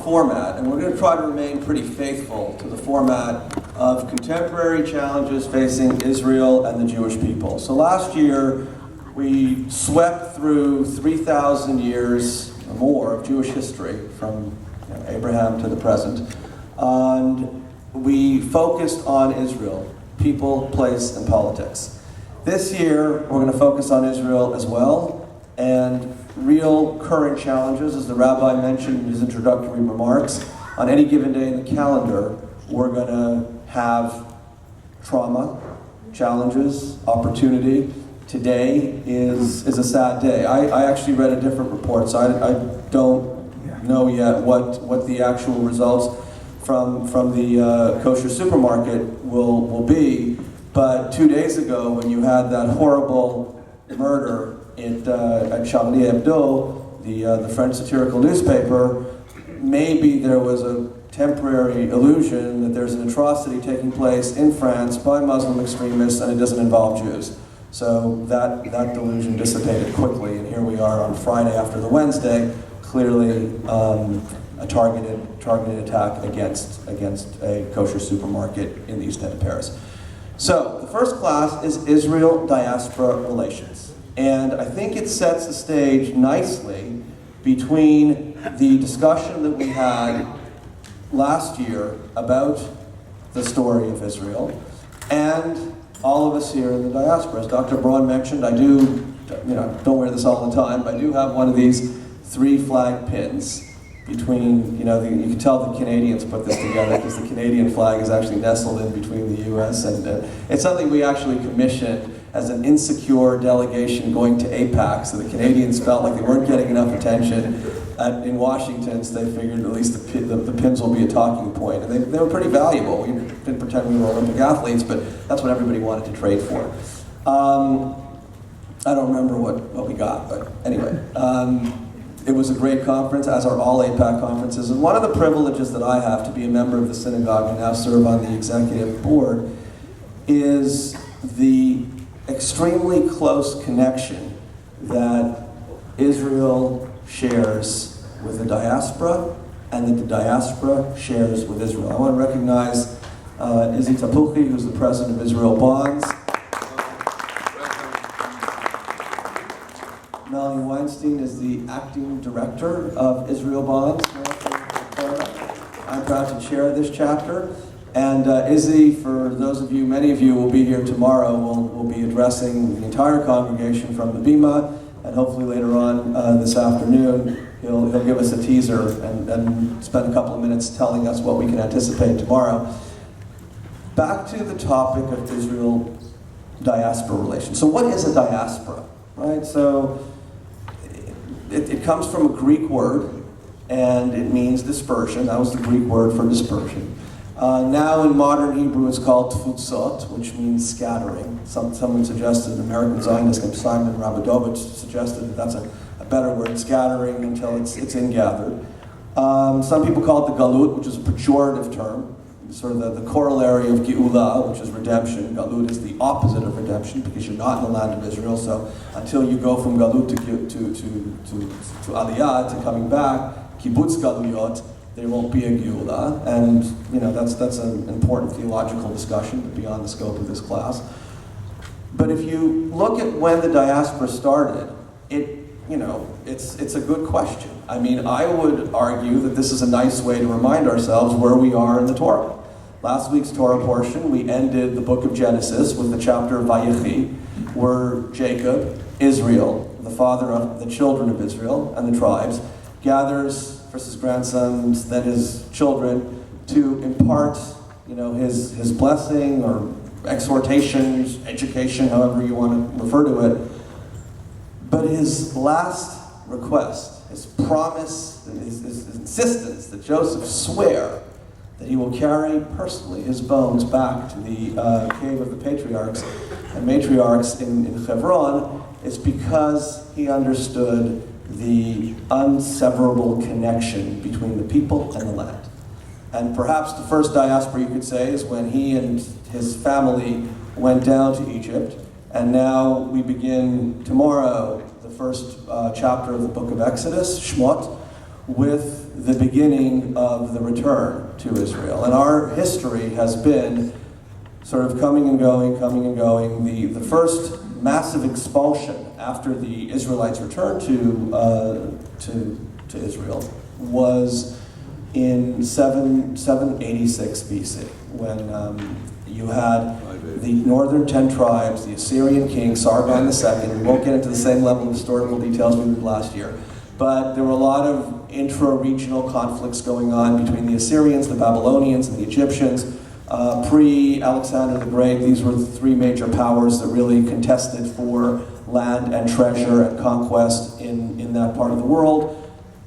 format, and we're going to try to remain pretty faithful to the format of contemporary challenges facing Israel and the Jewish people. So last year, we swept through 3,000 years or more of Jewish history, from Abraham to the present, and we focused on Israel, people, place, and politics. This year, we're going to focus on Israel as well, and real current challenges, as the rabbi mentioned in his introductory remarks. On any given day in the calendar, we're going to have trauma, challenges, opportunity. Today is a sad day. I actually read a different report, so I don't know yet what the actual results from the kosher supermarket will be. But 2 days ago, when you had that horrible murder at Charlie Hebdo, the French satirical newspaper, maybe there was a temporary illusion that there's an atrocity taking place in France by Muslim extremists and it doesn't involve Jews. So that delusion dissipated quickly, and here we are on Friday after the Wednesday, clearly a targeted attack against a kosher supermarket in the East End of Paris. So the first class is Israel Diaspora Relations. And I think it sets the stage nicely between the discussion that we had last year about the story of Israel and all of us here in the diaspora. As Dr. Braun mentioned, I don't wear this all the time, but I do have one of these 3 flag pins between, you can tell the Canadians put this together because the Canadian flag is actually nestled in between the U.S. and it's something we actually commissioned as an insecure delegation going to AIPAC, so the Canadians felt like they weren't getting enough attention in Washington, so they figured at least the pins will be a talking point. And they were pretty valuable. We didn't pretend we were Olympic athletes, but that's what everybody wanted to trade for. I don't remember what we got, but anyway. It was a great conference, as are all AIPAC conferences. And one of the privileges that I have to be a member of the synagogue and now serve on the executive board is the extremely close connection that Israel shares with the diaspora and that the diaspora shares with Israel. I want to recognize Izzy Tapuchi, who's the president of Israel Bonds. Melanie Weinstein is the acting director of Israel Bonds. I'm proud to chair this chapter. And Izzy, for those of you, many of you will be here tomorrow, will be addressing the entire congregation from the Bima, and hopefully later on this afternoon, he'll give us a teaser and spend a couple of minutes telling us what we can anticipate tomorrow. Back to the topic of Israel diaspora relations. So what is a diaspora, right? So it comes from a Greek word, and it means dispersion. That was the Greek word for dispersion. Now in modern Hebrew it's called tfutzot, which means scattering. Someone suggested, American Zionist named Simon Rabadovich suggested that that's a better word, scattering until it's ingathered. Some people call it the galut, which is a pejorative term, sort of the corollary of geula, which is redemption. Galut is the opposite of redemption because you're not in the land of Israel. So until you go from galut to aliyah, to coming back, kibbutz galuyot, there won't be a geula, and that's an important theological discussion beyond the scope of this class. But if you look at when the diaspora started, it's a good question. I mean, I would argue that this is a nice way to remind ourselves where we are in the Torah. Last week's Torah portion, we ended the book of Genesis with the chapter of Vayechi, where Jacob, Israel, the father of the children of Israel and the tribes, gathers first his grandsons, then his children, to impart, his blessing or exhortations, education, however you want to refer to it. But his last request, his promise, his insistence that Joseph swear that he will carry personally his bones back to the cave of the patriarchs and matriarchs in Hebron, is because he understood the unseverable connection between the people and the land. And perhaps the first diaspora, you could say, is when he and his family went down to Egypt. And now we begin tomorrow the first chapter of the book of Exodus, Shmot, with the beginning of the return to Israel. And our history has been sort of coming and going, coming and going. The first massive expulsion after the Israelites returned to Israel was in 786 BC, when you had the northern 10 tribes, the Assyrian king, Sargon II. We won't get into the same level of historical details we did last year, but there were a lot of intra-regional conflicts going on between the Assyrians, the Babylonians, and the Egyptians. Pre-Alexander the Great, these were the three major powers that really contested for land and treasure and conquest in that part of the world.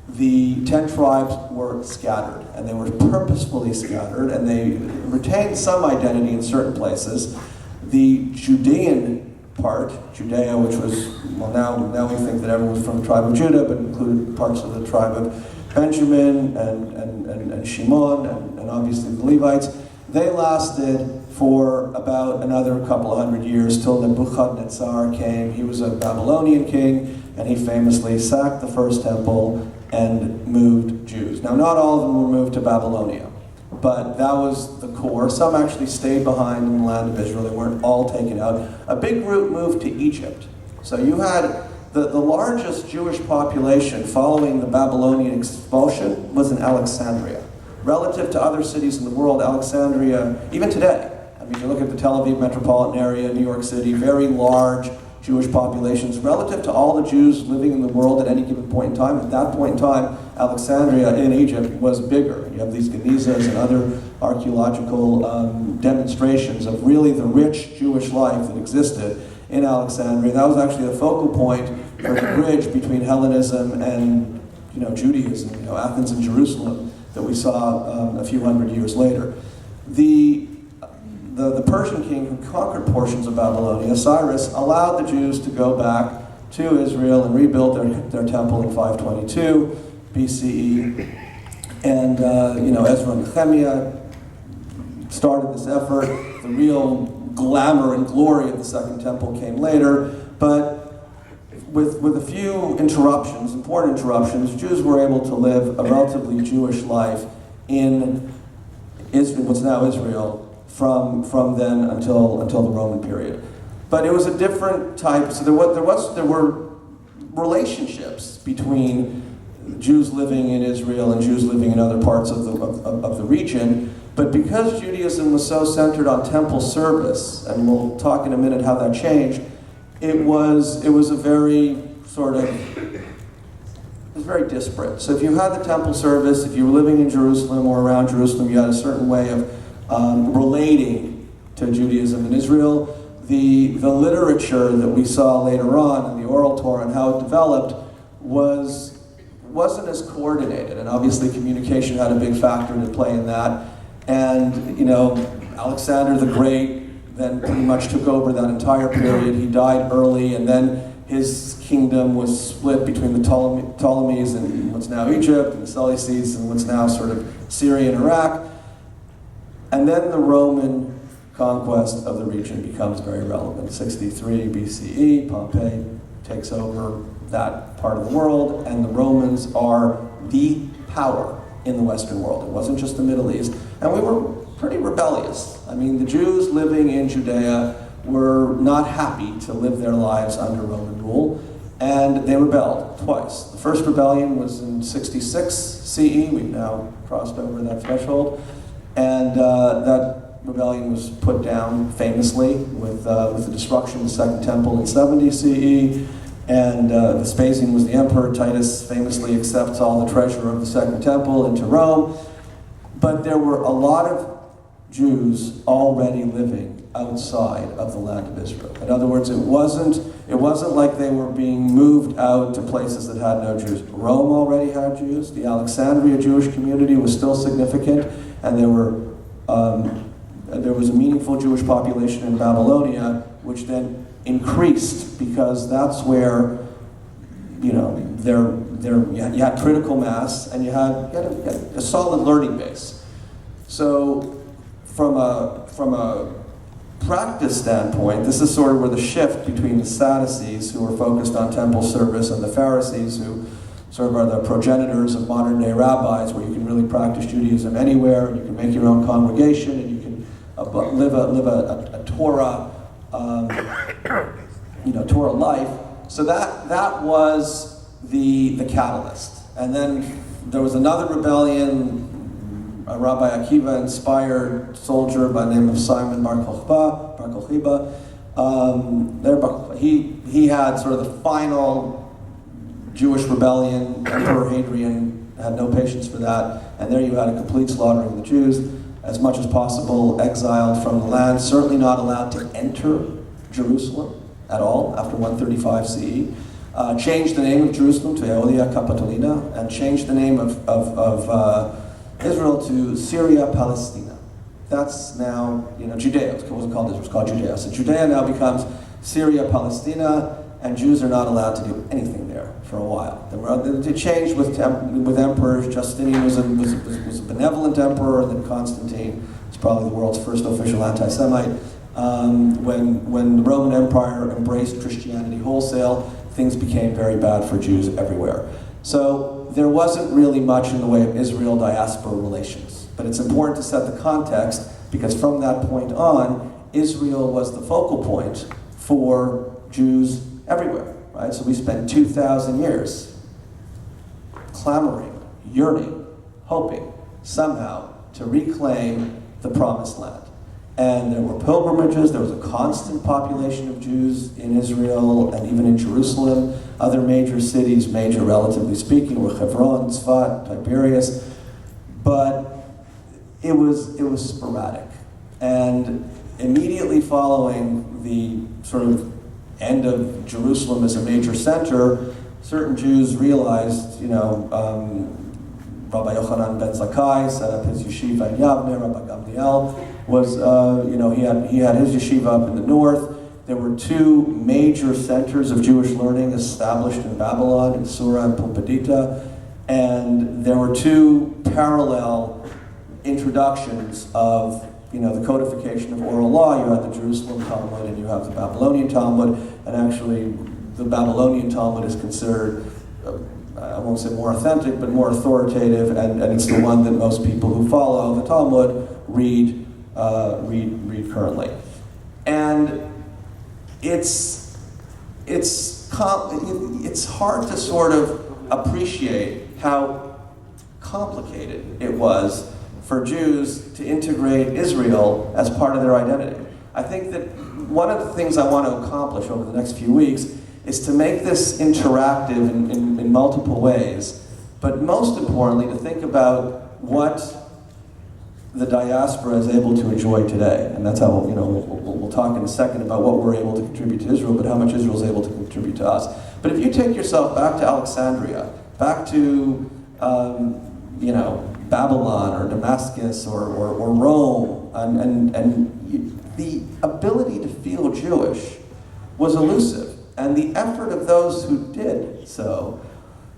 The 10 tribes were scattered, and they were purposefully scattered, and they retained some identity in certain places. The Judean part, Judea, which was, well, now we think that everyone was from the tribe of Judah, but included parts of the tribe of Benjamin and Shimon and obviously the Levites. They lasted for about another couple of hundred years till Nebuchadnezzar came. He was a Babylonian king, and he famously sacked the first temple and moved Jews. Now, not all of them were moved to Babylonia, but that was the core. Some actually stayed behind in the land of Israel. They weren't all taken out. A big group moved to Egypt. So you had the largest Jewish population following the Babylonian expulsion was in Alexandria. Relative to other cities in the world, Alexandria, even today, I mean, you look at the Tel Aviv metropolitan area, New York City, very large Jewish populations. Relative to all the Jews living in the world at any given point in time, at that point in time, Alexandria in Egypt was bigger. You have these Genizas and other archaeological demonstrations of really the rich Jewish life that existed in Alexandria. That was actually the focal point for the bridge between Hellenism and Judaism, Athens and Jerusalem, that we saw a few hundred years later. The Persian king who conquered portions of Babylonia, Cyrus, allowed the Jews to go back to Israel and rebuild their temple in 522 BCE. And Ezra and Nehemiah started this effort. The real glamour and glory of the Second Temple came later, but with a few interruptions, important interruptions, Jews were able to live a relatively Jewish life in Israel, what's now Israel, from then until the Roman period. But it was a different type. So there were relationships between Jews living in Israel and Jews living in other parts of the region. But because Judaism was so centered on temple service, and we'll talk in a minute how that changed, it was a very sort of, it was very disparate. So if you had the temple service, if you were living in Jerusalem or around Jerusalem, you had a certain way of relating to Judaism in Israel. The literature that we saw later on in the oral Torah and how it developed wasn't as coordinated, and obviously communication had a big factor to play in that. And Alexander the Great then pretty much took over that entire period. He died early, and then his kingdom was split between the Ptolemies and what's now Egypt, and the Seleucids and what's now sort of Syria and Iraq. And then the Roman conquest of the region becomes very relevant. 63 BCE, Pompey takes over that part of the world, and the Romans are the power in the Western world. It wasn't just the Middle East. And we were pretty rebellious. I mean, the Jews living in Judea were not happy to live their lives under Roman rule, and they rebelled twice. The first rebellion was in 66 CE. We've now crossed over that threshold. And that rebellion was put down famously with the destruction of the Second Temple in 70 CE. And Vespasian was the emperor. Titus famously accepts all the treasure of the Second Temple into Rome. But there were a lot of Jews already living outside of the land of Israel. In other words, it wasn't like they were being moved out to places that had no Jews. Rome already had Jews. The Alexandria Jewish community was still significant, and there was a meaningful Jewish population in Babylonia, which then increased because that's where you had critical mass, and you had a solid learning base. So from a practice standpoint, this is sort of where the shift between the Sadducees, who were focused on temple service, and the Pharisees, who sort of are the progenitors of modern day rabbis, where you can really practice Judaism anywhere, and you can make your own congregation, and you can live a Torah, Torah life. So that was the catalyst. And then there was another rebellion. A Rabbi Akiva-inspired soldier by the name of Simon Bar Kokhba. He had sort of the final Jewish rebellion. Emperor Hadrian had no patience for that, and there you had a complete slaughtering of the Jews, as much as possible exiled from the land, certainly not allowed to enter Jerusalem at all after 135 CE. Changed the name of Jerusalem to Aelia Capitolina, and changed the name of Israel to Syria Palestina. That's now, Judea. It wasn't called Israel, it was called Judea. So Judea now becomes Syria Palestina, and Jews are not allowed to do anything there for a while. It changed with emperors. Justinian was a benevolent emperor, and then Constantine was probably the world's first official anti-Semite. When the Roman Empire embraced Christianity wholesale, things became very bad for Jews everywhere. So there wasn't really much in the way of Israel Diaspora Relations. But it's important to set the context, because from that point on, Israel was the focal point for Jews everywhere, right? So we spent 2,000 years clamoring, yearning, hoping somehow to reclaim the Promised Land. And there were pilgrimages, there was a constant population of Jews in Israel and even in Jerusalem. Other major cities, major relatively speaking, were Hebron, Tzfat, Tiberias. But it was sporadic. And immediately following the sort of end of Jerusalem as a major center, certain Jews realized, Rabbi Yochanan ben Zakkai set up his yeshiva in Yavne. Rabbi Gamliel was, he had his yeshiva up in the north. There were two major centers of Jewish learning established in Babylon, in Sura and Pumbedita, and there were two parallel introductions of, the codification of oral law. You had the Jerusalem Talmud and you have the Babylonian Talmud, and actually the Babylonian Talmud is considered, I won't say more authentic, but more authoritative, and it's the one that most people who follow the Talmud read currently. And it's hard to sort of appreciate how complicated it was for Jews to integrate Israel as part of their identity. I think that one of the things I want to accomplish over the next few weeks is to make this interactive in multiple ways, but most importantly, to think about what the diaspora is able to enjoy today. And that's how, we'll talk in a second about what we're able to contribute to Israel, but how much Israel is able to contribute to us. But if you take yourself back to Alexandria, back to, Babylon or Damascus or Rome, and the ability to feel Jewish was elusive. And the effort of those who did so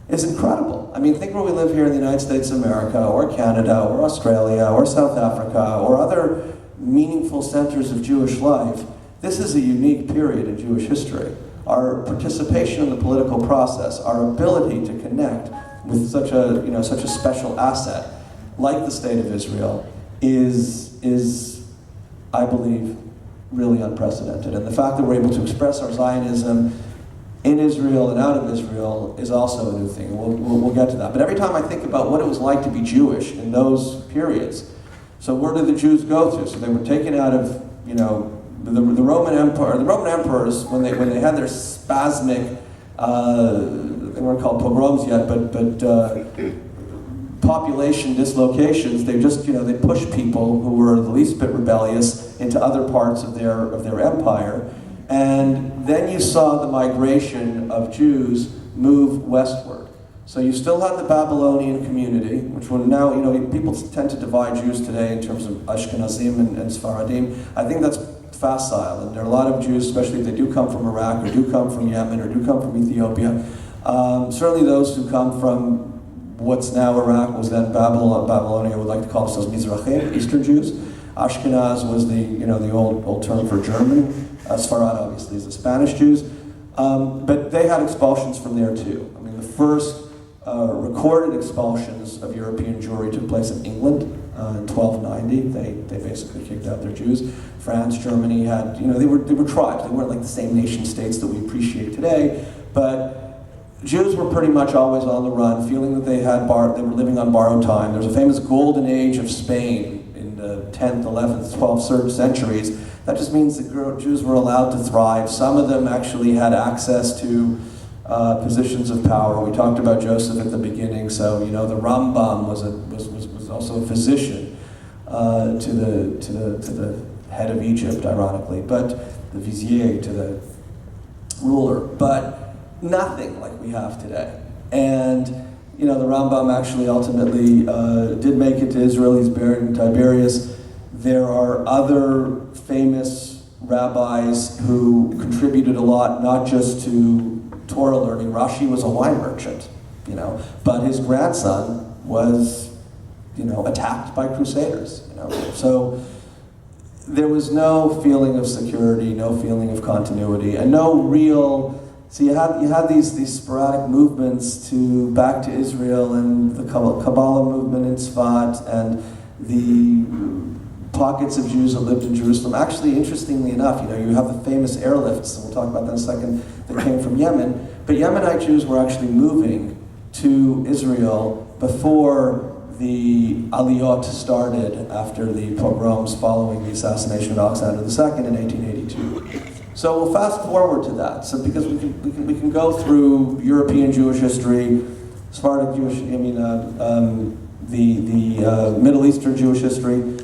is incredible. I mean, think where we live here in the United States of America, or Canada, or Australia, or South Africa, or other meaningful centers of Jewish life. This is a unique period in Jewish history. Our participation in the political process, our ability to connect with such a special asset like the State of Israel is, I believe, really unprecedented. And the fact that we're able to express our Zionism in Israel and out of Israel is also a new thing. We'll get to that. But every time I think about what it was like to be Jewish in those periods, so where did the Jews go to? So they were taken out of, the Roman Empire. The Roman emperors, when they had their spasmic, they weren't called pogroms yet, but population dislocations. They just, they pushed people who were the least bit rebellious into other parts of their empire. And then you saw the migration of Jews move westward. So you still had the Babylonian community, which will now, people tend to divide Jews today in terms of Ashkenazim and Sfaradim. I think that's facile, and there are a lot of Jews, especially if they do come from Iraq, or do come from Yemen, or do come from Ethiopia. Certainly those who come from what's now Iraq, was then Babylonia, would like to call themselves Mizrahim, Eastern Jews. Ashkenaz was the old term for German. Sfarad obviously is the Spanish Jews. But they had expulsions from there too. I mean, the first recorded expulsions of European Jewry took place in England in 1290. They basically kicked out their Jews. France, Germany had, they were tribes. They weren't like the same nation states that we appreciate today, but Jews were pretty much always on the run, feeling that they were living on borrowed time. There was a famous golden age of Spain in the 10th, 11th, 12th centuries. That just means that Jews were allowed to thrive. Some of them actually had access to positions of power. We talked about Joseph at the beginning, so the Rambam was also a physician to the head of Egypt, ironically, but the vizier to the ruler, but nothing like we have today. And the Rambam actually ultimately did make it to Israel. He's buried in Tiberias. There are other famous rabbis who contributed a lot, not just to Torah learning. Rashi was a wine merchant, but his grandson was, attacked by crusaders, So there was no feeling of security, no feeling of continuity, and no real. So you had these sporadic movements back to Israel, and the Kabbalah movement in Tzfat, and the pockets of Jews that lived in Jerusalem. Actually, interestingly enough, you have the famous airlifts, and we'll talk about that in a second, that came from Yemen. But Yemenite Jews were actually moving to Israel before the Aliyot started after the pogroms following the assassination of Alexander II in 1882. So we'll fast forward to that. So because we can go through European Jewish history, Sephardic Jewish, the Middle Eastern Jewish history.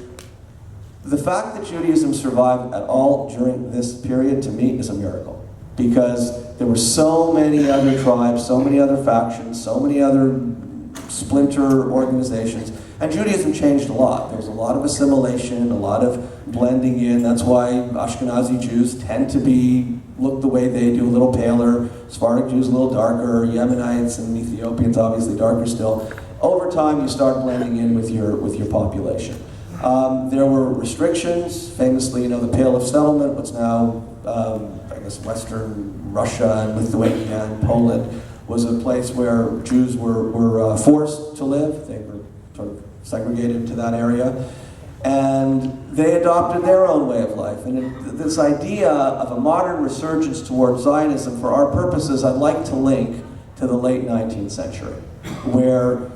The fact that Judaism survived at all during this period, to me, is a miracle. Because there were so many other tribes, so many other factions, so many other splinter organizations, and Judaism changed a lot. There was a lot of assimilation, a lot of blending in. That's why Ashkenazi Jews tend to look the way they do, a little paler. Sephardic Jews a little darker. Yemenites and Ethiopians obviously darker still. Over time, you start blending in with your population. There were restrictions. Famously, the Pale of Settlement, what's now, Western Russia and Lithuania and Poland, was a place where Jews were forced to live. They were sort of segregated into that area. And they adopted their own way of life. And this idea of a modern resurgence towards Zionism, for our purposes, I'd like to link to the late 19th century, where,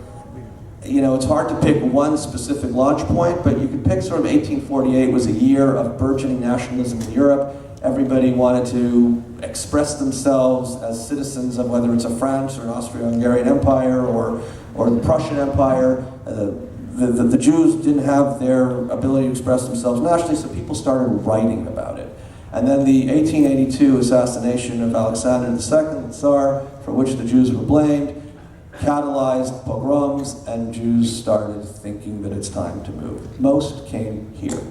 it's hard to pick one specific launch point, but you could pick sort of 1848 was a year of burgeoning nationalism in Europe. Everybody wanted to express themselves as citizens of whether it's a France or an Austro-Hungarian Empire or the Prussian Empire. The Jews didn't have their ability to express themselves nationally, so people started writing about it. And then the 1882 assassination of Alexander II, the Tsar, for which the Jews were blamed, catalyzed pogroms, and Jews started thinking that it's time to move. Most came here.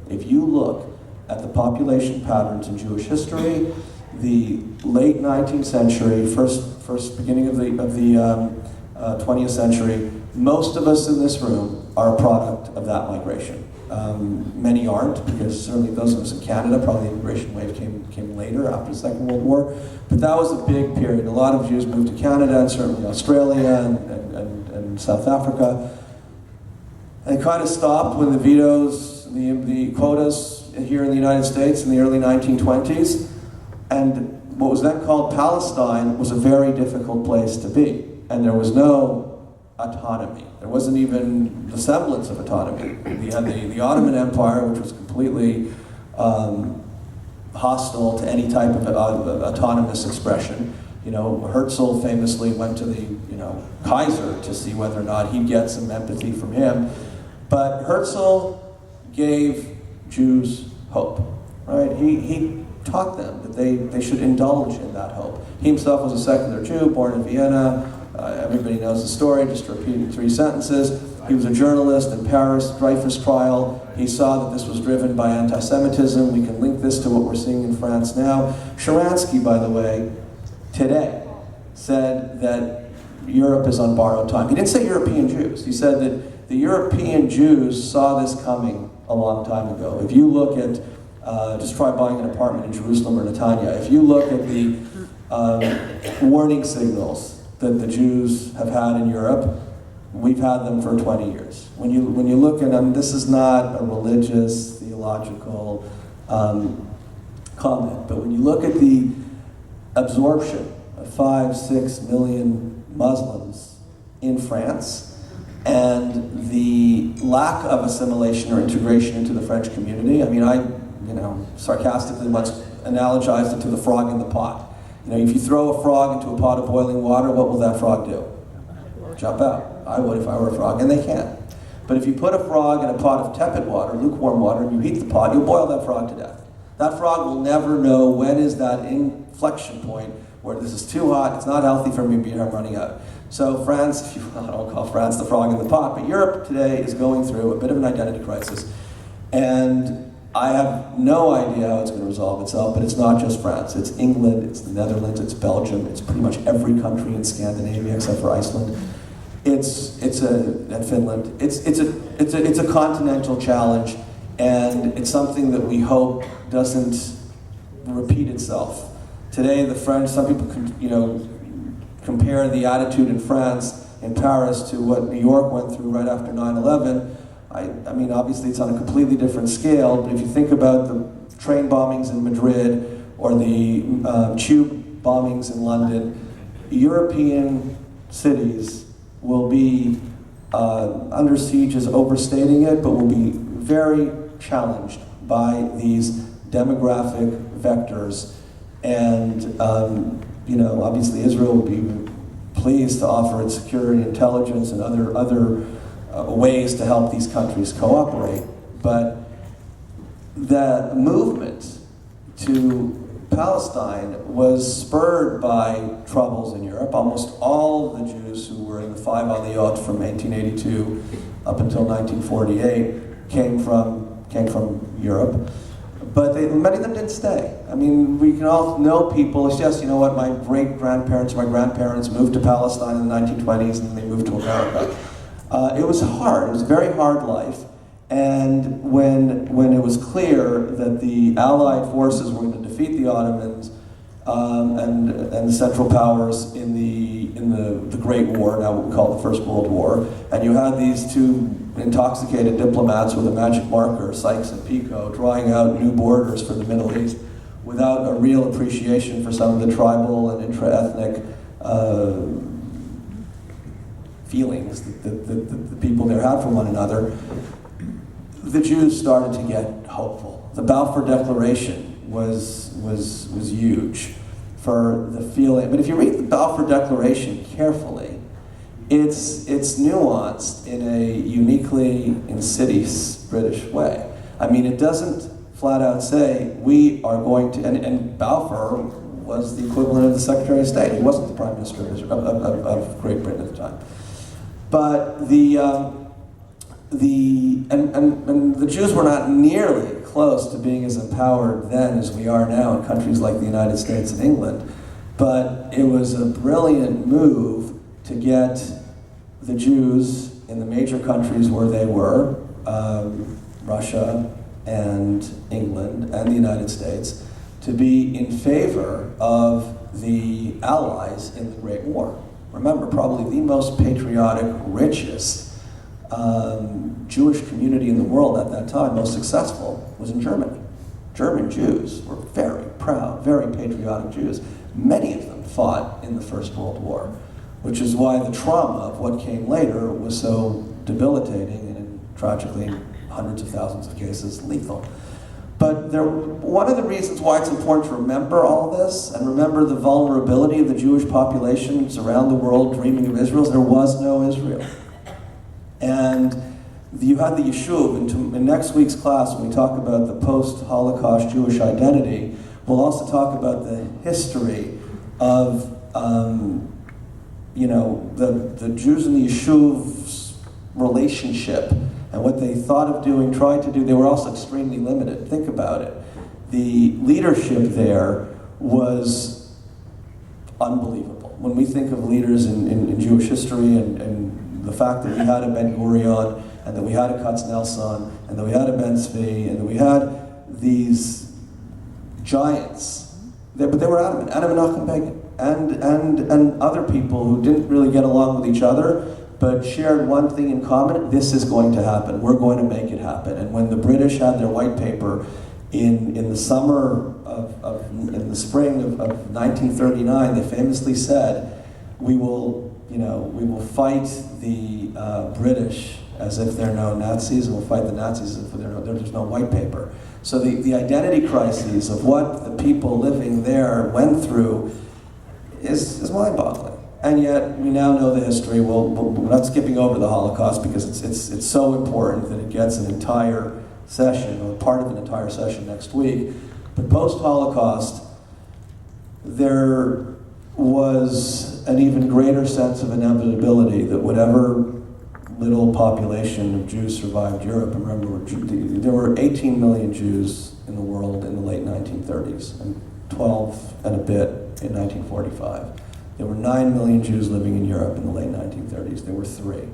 If you look at the population patterns in Jewish history, the late 19th century, first beginning of the 20th century, most of us in this room are a product of that migration. Many aren't, because certainly those of us in Canada, probably the immigration wave came later after the Second World War. But that was a big period. A lot of Jews moved to Canada, and certainly Australia and South Africa. And it kind of stopped when the vetoes, the quotas here in the United States in the early 1920s. And what was then called Palestine was a very difficult place to be. And there was no autonomy. There wasn't even the semblance of autonomy. You had the Ottoman Empire, which was completely hostile to any type of autonomous expression. Herzl famously went to the Kaiser to see whether or not he'd get some empathy from him. But Herzl gave Jews hope, right? He taught them that they should indulge in that hope. He himself was a secular Jew, born in Vienna. Everybody knows the story, just repeating 3 sentences. He was a journalist in Paris, Dreyfus trial. He saw that this was driven by anti-Semitism. We can link this to what we're seeing in France now. Sharansky, by the way, today, said that Europe is on borrowed time. He didn't say European Jews. He said that the European Jews saw this coming a long time ago. If you look at, just try buying an apartment in Jerusalem or Netanya, if you look at the warning signals that the Jews have had in Europe, we've had them for 20 years. When you look at them, this is not a religious, theological comment, but when you look at the absorption of 5-6 million Muslims in France, and the lack of assimilation or integration into the French community. I mean, I sarcastically once analogized it to the frog in the pot. If you throw a frog into a pot of boiling water, what will that frog do? Jump out. I would if I were a frog, and they can't. But if you put a frog in a pot of tepid water, lukewarm water, and you heat the pot, you'll boil that frog to death. That frog will never know when is that inflection point where this is too hot, it's not healthy for me, I'm running out. So France, I don't call France the frog in the pot, but Europe today is going through a bit of an identity crisis. And I have no idea how it's going to resolve itself, but it's not just France. It's England, it's the Netherlands, it's Belgium, it's pretty much every country in Scandinavia except for Iceland. And Finland. It's a continental challenge, and it's something that we hope doesn't repeat itself. Today, the French, some people compare the attitude in France, in Paris, to what New York went through right after 9/11. I mean, obviously it's on a completely different scale, but if you think about the train bombings in Madrid or the tube bombings in London, European cities will be under siege is overstating it, but will be very challenged by these demographic vectors. And obviously Israel would be pleased to offer its security, intelligence, and other ways to help these countries cooperate. But the movement to Palestine was spurred by troubles in Europe. Almost all of the Jews who were in the Five Aliyot from 1882 up until 1948 came from Europe. But many of them didn't stay. I mean, we can all know people. It's just, my great-grandparents, my grandparents moved to Palestine in the 1920s, and then they moved to America. It was hard. It was a very hard life. And when it was clear that the Allied forces were going to defeat the Ottomans and the Central Powers in the Great War, now what we call the First World War, and you had these two intoxicated diplomats with a magic marker, Sykes and Picot, drawing out new borders for the Middle East without a real appreciation for some of the tribal and intra-ethnic feelings that the people there had for one another, the Jews started to get hopeful. The Balfour Declaration was huge for the feeling. But if you read the Balfour Declaration carefully, it's nuanced in a uniquely insidious British way. I mean, it doesn't flat out say, we are going to, and Balfour was the equivalent of the Secretary of State. He wasn't the Prime Minister of Great Britain at the time. But the Jews were not nearly close to being as empowered then as we are now in countries like the United States and England. But it was a brilliant move to get the Jews in the major countries where they were, Russia and England and the United States, to be in favor of the Allies in the Great War. Remember, probably the most patriotic, richest Jewish community in the world at that time, most successful, was in Germany. German Jews were very proud, very patriotic Jews. Many of them fought in the First World War, which is why the trauma of what came later was so debilitating and tragically, in hundreds of thousands of cases, lethal. But one of the reasons why it's important to remember all this and remember the vulnerability of the Jewish populations around the world dreaming of Israel is there was no Israel. And you had the Yishuv. In next week's class, when we talk about the post-Holocaust Jewish identity, we'll also talk about the history of the Jews and the Yishuv's relationship and what they thought of doing, tried to do. They were also extremely limited. Think about it. The leadership there was unbelievable. When we think of leaders in Jewish history and the fact that we had a Ben-Gurion, and that we had a Katznelson, and that we had a Ben-Zvi, and that we had these giants, but they were adamant. Menachem Begin. and other people who didn't really get along with each other, but shared one thing in common: this is going to happen. We're going to make it happen. And when the British had their white paper in the summer in the spring of 1939, they famously said, we will fight the British as if they're no Nazis, and we'll fight the Nazis as if there's no white paper. So the identity crises of what the people living there went through is mind-boggling. And yet, we now know the history. We're not skipping over the Holocaust because it's so important that it gets an entire session, or part of an entire session next week. But post-Holocaust, there was an even greater sense of inevitability that whatever little population of Jews survived Europe. And remember, there were 18 million Jews in the world in the late 1930s, and 12 and a bit in 1945. There were 9 million Jews living in Europe in the late 1930s. There were 3 in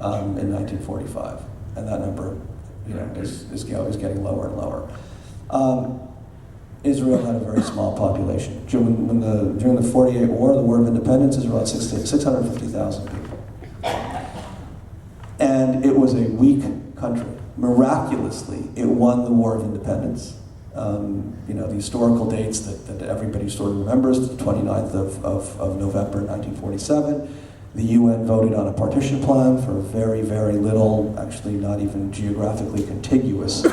1945, and that number, is getting lower and lower. Israel had a very small population. During the 48 War, the War of Independence, Israel had 650,000 people. And it was a weak country. Miraculously, it won the War of Independence. The historical dates that everybody sort of remembers, the 29th of November 1947, the UN voted on a partition plan for a very, very little, actually not even geographically contiguous